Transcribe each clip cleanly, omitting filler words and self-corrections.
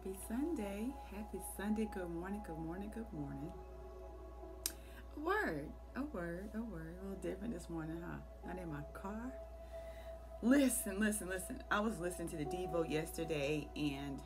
Happy Sunday. Happy Sunday. Good morning. Good morning. Good morning. A word. A word. A word. A little different this morning, huh? Not in my car. Listen. I was listening to the Devo yesterday and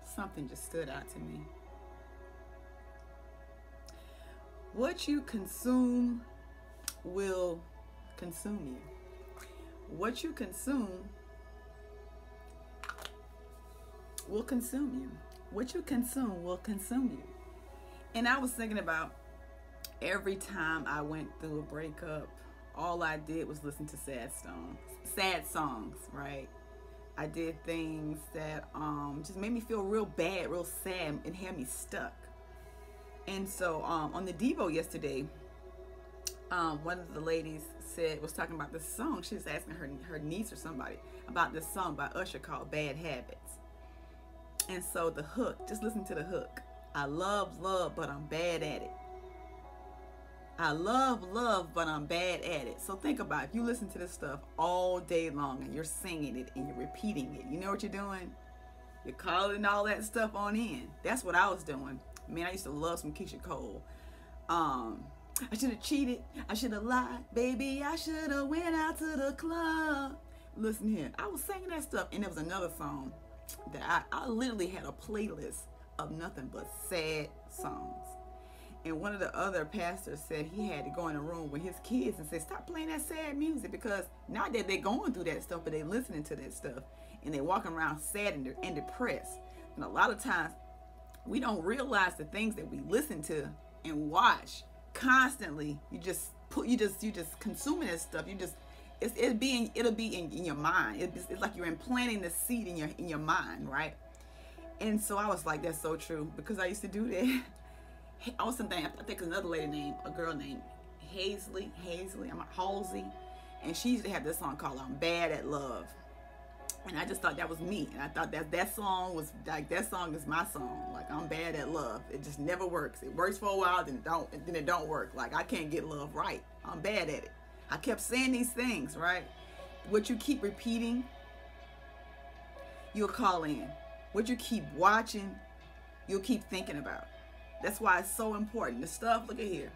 something just stood out to me. What you consume will consume you. What you consume will consume you. What you consume will consume you. And I was thinking about every time I went through a breakup, all I did was listen to sad songs, right? I did things that just made me feel real bad, real sad, and had me stuck. And so on the Devo yesterday, one of the ladies was talking about this song. She was asking her niece or somebody about this song by Usher called Bad Habits. And so the hook, just listen to the hook. I love love, but I'm bad at it. I love love, but I'm bad at it. So think about it. If you listen to this stuff all day long and you're singing it and you're repeating it, you know what you're doing? You're calling all that stuff on in. That's what I was doing. Man, I used to love some Keisha Cole. I should have cheated. I should have lied. Baby, I should have went out to the club. Listen here. I was singing that stuff. And there was another song that I literally had a playlist of nothing but sad songs. And one of the other pastors said he had to go in a room with his kids and say, stop playing that sad music, because not that they're going through that stuff, but they're listening to that stuff and they're walking around sad and depressed. And a lot of times we don't realize the things that we listen to and watch constantly. You just consuming this stuff. It'll be in your mind. It's like you're implanting the seed in your mind, right? And so I was like, that's so true, because I used to do that. I was something. I think another a girl named Halsey, and she used to have this song called "I'm Bad at Love," and I just thought that was me, and I thought that song was like, that song is my song. Like, I'm bad at love. It just never works. It works for a while, then it don't work. Like, I can't get love right. I'm bad at it. I kept saying these things, right? What you keep repeating, you'll call in. What you keep watching, you'll keep thinking about. That's why it's so important. The stuff, look at here.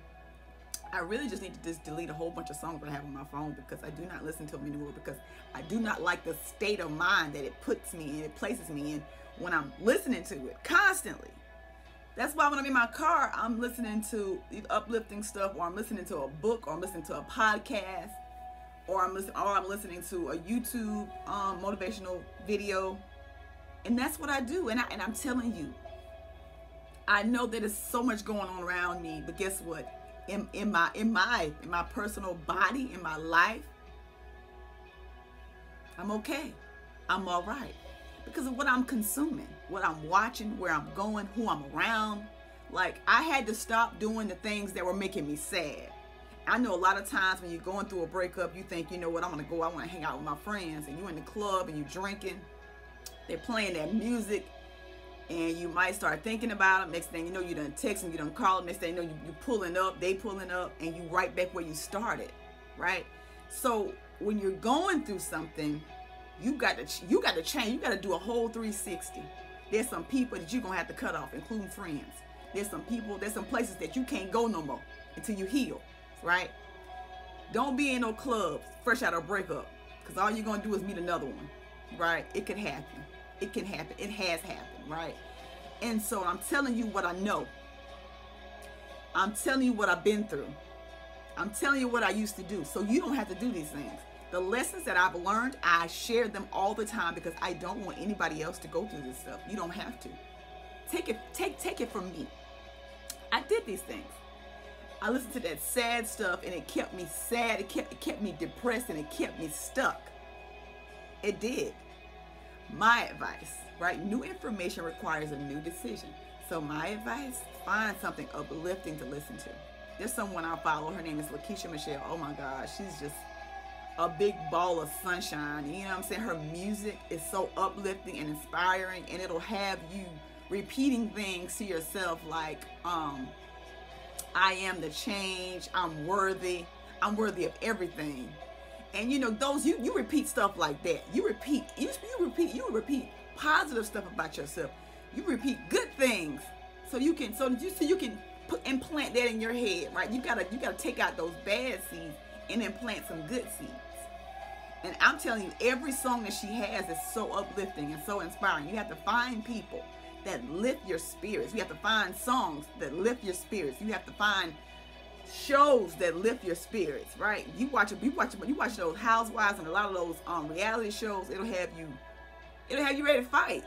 I really just need to just delete a whole bunch of songs that I have on my phone, because I do not listen to them anymore, because I do not like the state of mind that it puts me in, it places me in when I'm listening to it constantly. That's why when I'm in my car, I'm listening to uplifting stuff, or I'm listening to a book, or I'm listening to a podcast, or I'm listening to a YouTube motivational video. And that's what I do. And I'm telling you, I know that there's so much going on around me, but guess what? In my personal body, in my life, I'm okay. I'm all right, because of what I'm consuming, what I'm watching, where I'm going, who I'm around. Like, I had to stop doing the things that were making me sad. I know a lot of times when you're going through a breakup, you think, you know what, I want to hang out with my friends, and you're in the club and you're drinking. They're playing that music, and you might start thinking about them. Next thing you know, you done text them, you done call them. Next thing you know, you pulling up, they pulling up, and you right back where you started, right? So when you're going through something, you got to change. You got to do a whole 360. There's some people that you're gonna have to cut off, including friends. There's some places that you can't go no more until you heal, right? Don't be in no clubs fresh out of a breakup, because all you're gonna do is meet another one, right? It could happen. It can happen. It has happened, right? And so I'm telling you what I know. I'm telling you what I've been through. I'm telling you what I used to do, so you don't have to do these things. The lessons that I've learned, I share them all the time, because I don't want anybody else to go through this stuff. You don't have to. Take it from me. I did these things. I listened to that sad stuff, and it kept me sad. It kept me depressed, and it kept me stuck. It did. My advice, right? New information requires a new decision. So my advice, find something uplifting to listen to. There's someone I follow. Her name is Lakeisha Michelle. Oh my gosh, she's just a big ball of sunshine. You know what I'm saying? Her music is so uplifting and inspiring, and it'll have you repeating things to yourself like, I am the change. I'm worthy. I'm worthy of everything. And you know, those you repeat stuff like that. You repeat positive stuff about yourself. You repeat good things so you can implant that in your head, right? You gotta take out those bad seeds and implant some good seeds. And I'm telling you, every song that she has is so uplifting and so inspiring. You have to find people that lift your spirits. You have to find songs that lift your spirits. You have to find shows that lift your spirits, right? You watch those Housewives and a lot of those reality shows. It'll have you ready to fight.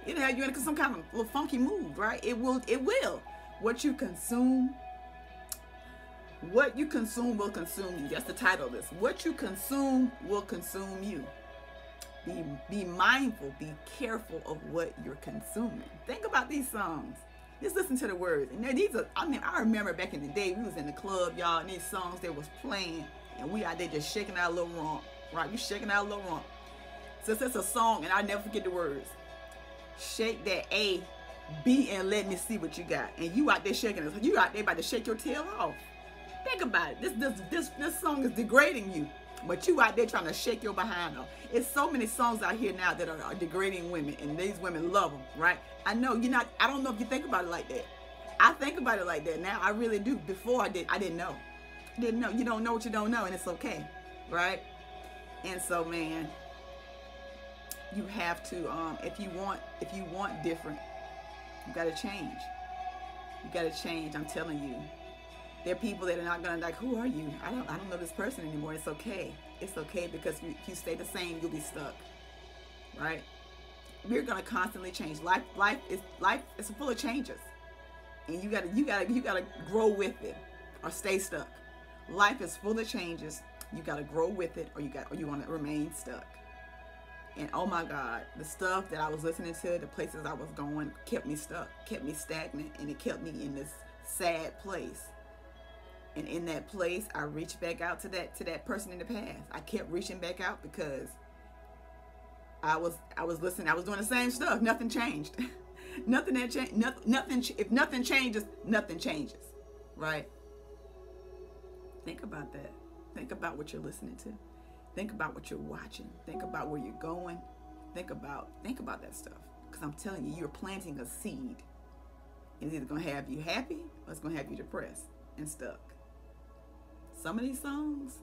It'll have you in some kind of little funky mood, right? It will. What you consume will consume you. That's the title of this. What you consume will consume you. Be mindful, be careful of what you're consuming. Think about these songs. Just listen to the words. And I remember back in the day, we was in the club, y'all, and these songs they was playing, and we out there just shaking our little rump, right? You shaking our little rump. So it's a song, and I never forget the words. Shake that A, B, and let me see what you got. And you out there shaking it. You out there about to shake your tail off. Think about it. This song is degrading you, but you out there trying to shake your behind off. It's so many songs out here now that are degrading women, and these women love them, right? I know you're not. I don't know if you think about it like that. I think about it like that now. I really do. Before I didn't know. You don't know what you don't know, and it's okay, right? And so, man, you have to. If you want different, you got to change. You got to change. I'm telling you. There are people that are not gonna like, who are you? I don't know this person anymore. It's okay. It's okay, because if you stay the same, you'll be stuck. Right? We're gonna constantly change. Life is full of changes. And you gotta grow with it or stay stuck. Life is full of changes. You gotta grow with it, or you wanna remain stuck. And oh my God, the stuff that I was listening to, the places I was going, kept me stuck, kept me stagnant, and it kept me in this sad place. And in that place, I reached back out to that person in the past. I kept reaching back out because I was listening. I was doing the same stuff. Nothing changed. Nothing had changed. Nothing. If nothing changes, nothing changes. Right? Think about that. Think about what you're listening to. Think about what you're watching. Think about where you're going. Think about that stuff. Because I'm telling you, you're planting a seed. It's either gonna have you happy or it's gonna have you depressed and stuck. Some of these songs,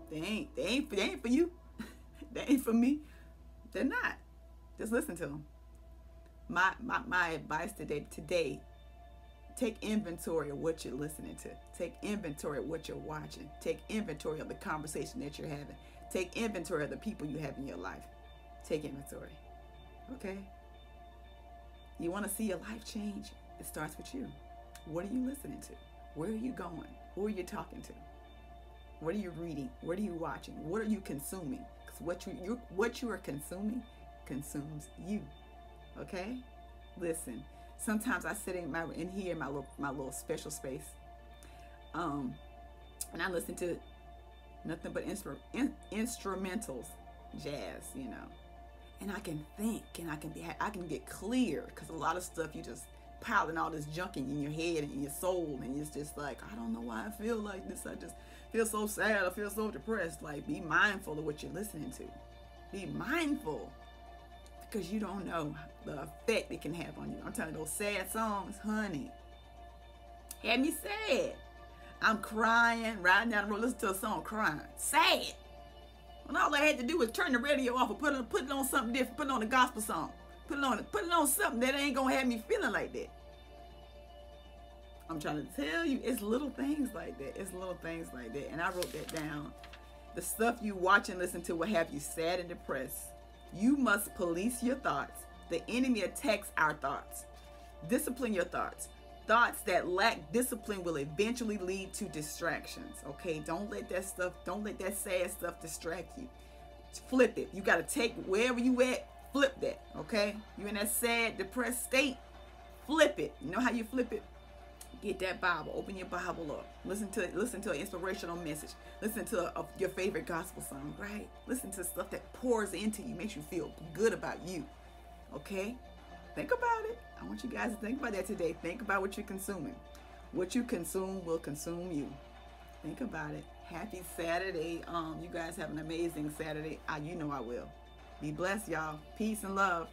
they ain't for you. They ain't for me. They're not. Just listen to them. My advice today, take inventory of what you're listening to. Take inventory of what you're watching. Take inventory of the conversation that you're having. Take inventory of the people you have in your life. Take inventory. Okay? You want to see your life change? It starts with you. What are you listening to? Where are you going? Who are you talking to? What are you reading? What are you watching? What are you consuming? Because what you are consuming consumes you. Okay? Listen. Sometimes I sit in my little special space, and I listen to nothing but instrumentals, jazz, and I can think, and I can get clear, because a lot of stuff you just piling all this junk in your head and in your soul, and it's just like, I don't know why I feel like this. I just feel so sad. I feel so depressed. Like, be mindful of what you're listening to. Be mindful, because you don't know the effect it can have on you. I'm telling you, those sad songs, honey, had me sad. I'm crying, riding down the road, listen to a song, crying, sad. When all I had to do was turn the radio off or put it on something different, put it on a gospel song, put it on something that ain't gonna have me feeling like that. I'm trying to tell you, it's little things like that. It's little things like that. And I wrote that down. The stuff you watch and listen to will have you sad and depressed. You must police your thoughts. The enemy attacks our thoughts. Discipline your thoughts. Thoughts that lack discipline will eventually lead to distractions. Okay, don't let that sad stuff distract you. Flip it. You got to take wherever you at, flip that. Okay, you in that sad, depressed state, flip it. You know how you flip it? Get that Bible. Open your Bible up. Listen to an inspirational message. Listen to your favorite gospel song, right? Listen to stuff that pours into you, makes you feel good about you. Okay? Think about it. I want you guys to think about that today. Think about what you're consuming. What you consume will consume you. Think about it. Happy Saturday. You guys have an amazing Saturday. You know I will. Be blessed, y'all. Peace and love.